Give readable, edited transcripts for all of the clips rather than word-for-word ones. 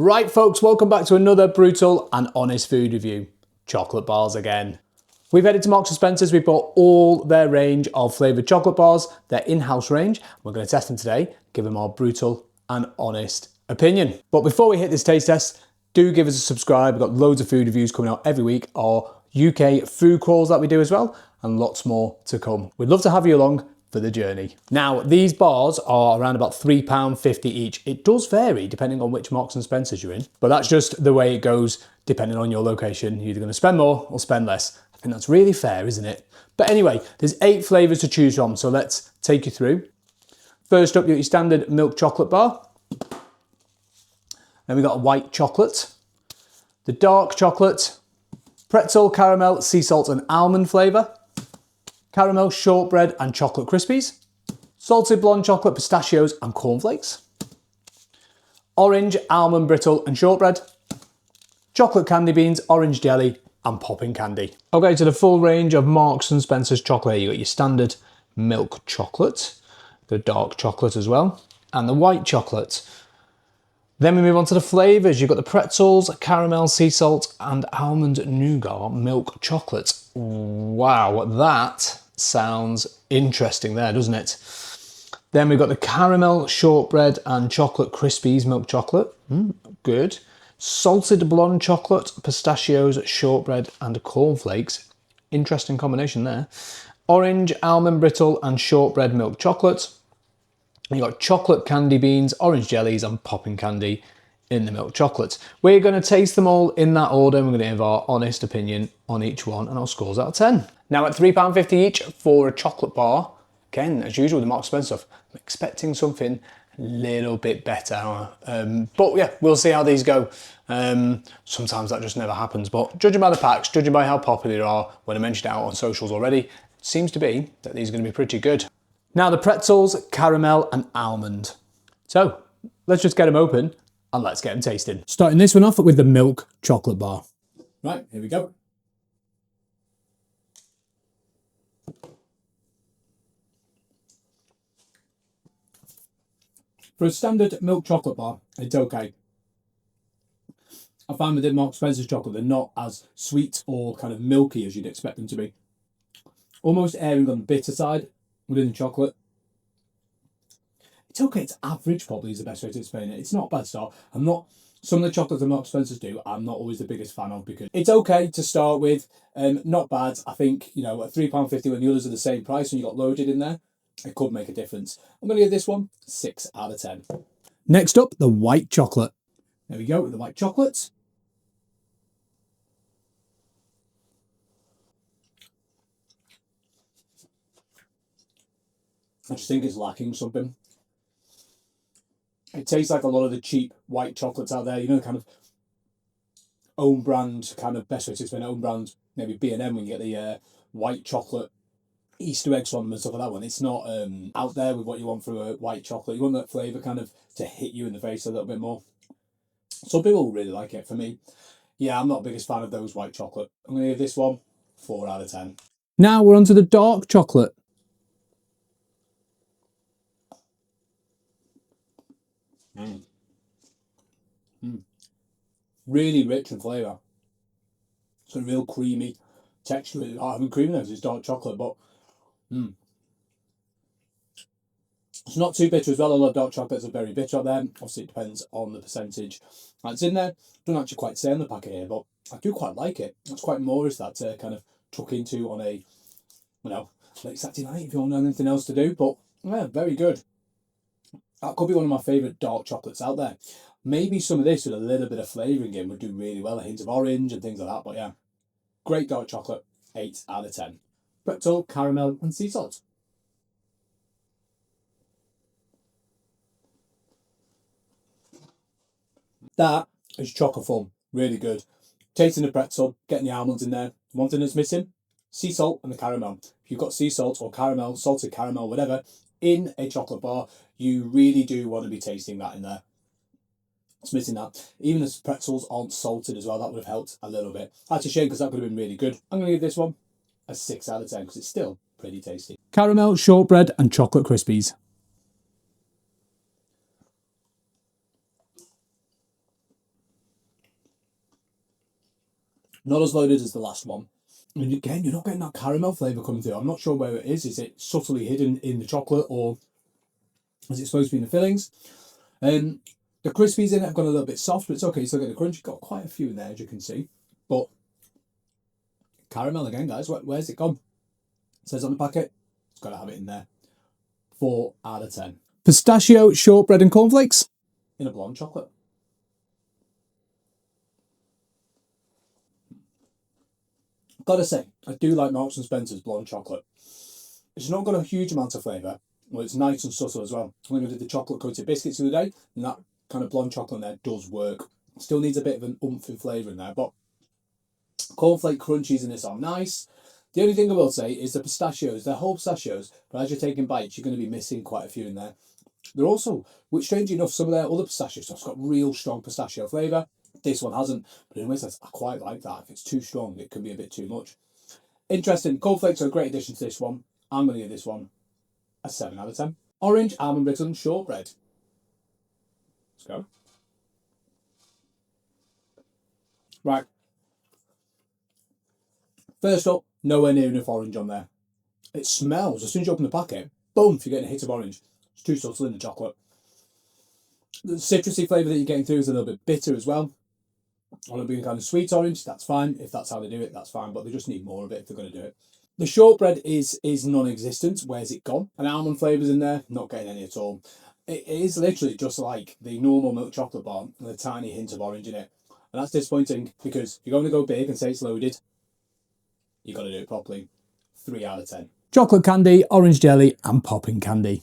Right folks, welcome back to another brutal and honest food review. Chocolate bars again. We've headed to Marks & Spencer's, we bought all their range of flavoured chocolate bars, their in-house range. We're going to test them today, give them our brutal and honest opinion. But before we hit this taste test, do give us a subscribe. We've got loads of food reviews coming out every week, our UK food crawls that we do as well, and lots more to come. We'd love to have you along for the journey. Now, these bars are around about £3.50 each. It does vary depending on which Marks & Spencer's you're in, but that's just the way it goes depending on your location. You're either going to spend more or spend less. I think that's really fair, isn't it? But anyway, there's 8 flavours to choose from, so let's take you through. First up, you got your standard milk chocolate bar. Then we got a white chocolate, the dark chocolate, pretzel, caramel, sea salt and almond flavour, caramel, shortbread and chocolate crispies, salted blonde chocolate, pistachios and cornflakes, orange, almond brittle and shortbread, chocolate candy beans, orange jelly and popping candy. Okay, to the full range of Marks & Spencer's chocolate, you got your standard milk chocolate, the dark chocolate as well, and the white chocolate. Then we move on to the flavours. You've got the pretzels, caramel, sea salt and almond nougat milk chocolate. Wow, that sounds interesting there, doesn't it? Then we've got the caramel, shortbread and chocolate crispies milk chocolate. Good. Salted blonde chocolate, pistachios, shortbread and cornflakes. Interesting combination there. Orange, almond brittle and shortbread milk chocolate. You've got chocolate candy beans, orange jellies and popping candy in the milk chocolate. We're going to taste them all in that order and we're going to give our honest opinion on each one and our scores out of 10. Now at £3.50 each for a chocolate bar, again, as usual with the Marks & Spencer stuff, I'm expecting something a little bit better. But yeah, we'll see how these go. Sometimes that just never happens, but judging by the packs, judging by how popular they are, when I mentioned it out on socials already, it seems to be that these are going to be pretty good. Now the pretzels, caramel and almond. So let's just get them open and let's get them tasting. Starting this one off with the milk chocolate bar. Right, here we go. For a standard milk chocolate bar, it's okay. I find with the Marks & Spencer's chocolate, they're not as sweet or kind of milky as you'd expect them to be. Almost erring on the bitter side within the chocolate. It's okay, it's average probably is the best way to explain it. It's not a bad start. Some of the chocolates that Marks & Spencer's do, I'm not always the biggest fan of because it's okay to start with. Not bad. I think, you know, at £3.50 when the others are the same price and you got loaded in there, it could make a difference. I'm going to give this one 6 out of 10. Next up, the white chocolate. There we go with the white chocolate. I just think it's lacking something. It tastes like a lot of the cheap white chocolates out there, you know, kind of own brand, kind of best way to explain it, own brand, maybe B&M when you get the white chocolate Easter eggs on them and stuff like that one. It's not out there with what you want for a white chocolate. You want that flavour kind of to hit you in the face a little bit more. Some people really like it. For me, yeah, I'm not the biggest fan of those white chocolate. I'm going to give this one 4 out of 10. Now we're on to the dark chocolate. Really rich in flavour. It's a real creamy texture. I haven't creamy there because it's dark chocolate, but it's not too bitter as well. A lot of dark chocolates are very bitter out there. Obviously, it depends on the percentage that's in there. Don't actually quite say on the packet here, but I do quite like it. It's quite Moorish that to kind of tuck into on a, you know, late Saturday night if you want anything else to do. But yeah, very good. That could be one of my favourite dark chocolates out there. Maybe some of this with a little bit of flavouring in would do really well. A hint of orange and things like that. But yeah, great dark chocolate. 8 out of 10. Pretzel, caramel and sea salt. That is chocolate fun. Really good. Tasting the pretzel, getting the almonds in there. One thing that's missing, sea salt and the caramel. If you've got sea salt or caramel, salted caramel, whatever, in a chocolate bar, you really do want to be tasting that in there. It's missing that. Even the pretzels aren't salted as well. That would have helped a little bit. That's a shame because that could have been really good. I'm going to give this one a 6 out of 10 because it's still pretty tasty. Caramel, shortbread and chocolate crispies. Not as loaded as the last one. And again, you're not getting that caramel flavour coming through. I'm not sure where it is. Is it subtly hidden in the chocolate, or is it supposed to be in the fillings? The crispies in it have gone a little bit soft, but it's okay. Still getting the crunch. You've got quite a few in there, as you can see. But caramel again, guys. Where's it gone? It says on the packet, it's got to have it in there. 4 out of 10. Pistachio, shortbread and cornflakes in a blonde chocolate. Gotta say, I do like Marks and Spencer's blonde chocolate. It's not got a huge amount of flavour. Well, it's nice and subtle as well. When I did the chocolate coated biscuits the other day, and that kind of blonde chocolate in there does work. Still needs a bit of an oomph and flavour in there, but cornflake crunchies in this are nice. The only thing I will say is the pistachios, they're whole pistachios, but as you're taking bites, you're going to be missing quite a few in there. They're also, which strangely enough, some of their other pistachio stuff's got real strong pistachio flavour. This one hasn't, but in ways I quite like that. If it's too strong, it can be a bit too much. Interesting. Cornflakes are a great addition to this one. I'm going to give this one a 7 out of 10. Orange almond brittle and shortbread. Let's go. Right. First up, nowhere near enough orange on there. It smells, as soon as you open the packet, boom, you're getting a hit of orange. It's too subtle in the chocolate. The citrusy flavour that you're getting through is a little bit bitter as well. On it being kind of sweet orange, that's fine. If that's how they do it, that's fine. But they just need more of it if they're going to do it. The shortbread is non-existent. Where's it gone? And almond flavours in there, not getting any at all. It is literally just like the normal milk chocolate bar with a tiny hint of orange in it. And that's disappointing because if you're going to go big and say it's loaded, you've got to do it properly. 3 out of 10. Chocolate candy, orange jelly and popping candy.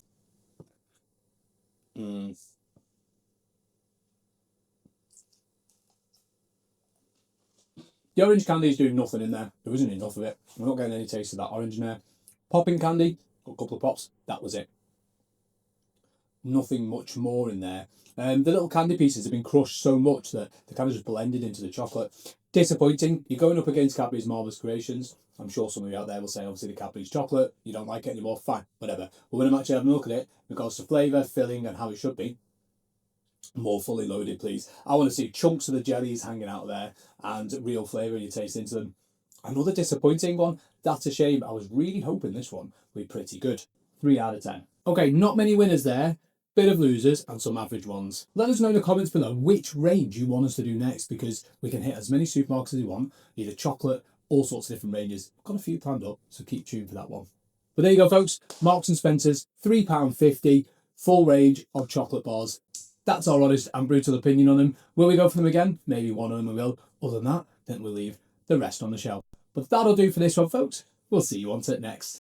The orange candy is doing nothing in there. There isn't enough of it. I'm not getting any taste of that orange in there. Popping candy, got a couple of pops, that was it. Nothing much more in there. The little candy pieces have been crushed so much that they kind of just blended into the chocolate. Disappointing. You're going up against Cadbury's Marvellous Creations. I'm sure some of you out there will say, obviously, the Cadbury's chocolate, you don't like it anymore, fine, whatever. But when I'm actually having a look at it, in regards to flavour, filling, and how it should be, more fully loaded, please. I want to see chunks of the jellies hanging out there and real flavour you taste into them. Another disappointing one. That's a shame. I was really hoping this one would be pretty good. 3 out of 10. Okay, not many winners there. Bit of losers and some average ones. Let us know in the comments below which range you want us to do next, because we can hit as many supermarkets as we want, either chocolate, all sorts of different ranges. I've got a few planned up, so keep tuned for that one. But there you go, folks. Marks and Spencer's, £3.50, full range of chocolate bars. That's our honest and brutal opinion on them. Will we go for them again? Maybe one of them we will. Other than that, then we'll leave the rest on the shelf. But that'll do for this one, folks. We'll see you on to it next.